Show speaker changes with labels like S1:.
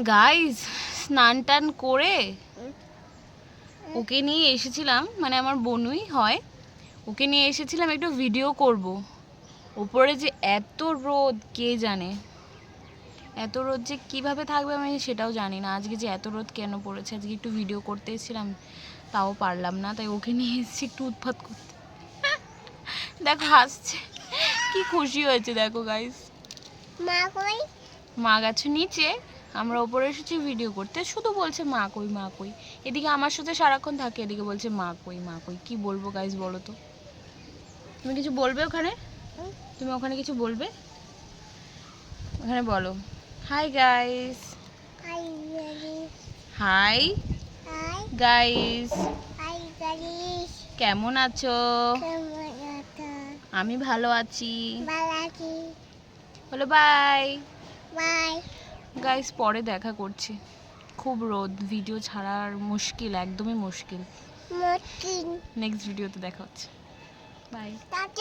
S1: Guys স্নান টান করে ওকে নিয়ে এসেছিলাম, মানে আমার বোনই হয়, ওকে নিয়ে এসেছিলাম একটু ভিডিও করব। উপরে যে এত রোদ কে জানে, এত রোদ যে কীভাবে থাকবে আমি সেটাও জানি না। আজকে যে এত রোদ কেন পড়েছে, আজকে একটু ভিডিও করতে এসেছিলাম তাও পারলাম না, তাই ওকে নিয়ে এসেছি একটু উৎপাত করতে। দেখো হাসছে, কি খুশি হয়েছে দেখো গাইস।
S2: মা কই?
S1: মা গেছে নিচে, আমরা ওপরে এসেছি ভিডিও করতে, শুধু বলছে মা কই মা কই। এদিকে আমার সাথে সারাক্ষণ থাকে, এদিকে বলছে মা কই মা কই। কি বলবো গাইস বলো তো? তুমি কিছু বলবে ওখানে? তুমি ওখানে কিছু বলবে? ওখানে বলো hi guys.
S2: Hi guys.
S1: High
S2: hi
S1: guys,
S2: hi guys.
S1: কেমন আছো?
S2: কেমন আছো?
S1: আমি ভালো আছি।
S2: ভালো আছি।
S1: বলো বাই।
S2: বাই।
S1: গাইস পরে দেখা করছি, খুব রোদ, ভিডিও ছাড়ার মুশকিল, একদমই মুশকিল।
S2: মতিন।
S1: নেক্সট ভিডিওতে দেখা হচ্ছে, বাই।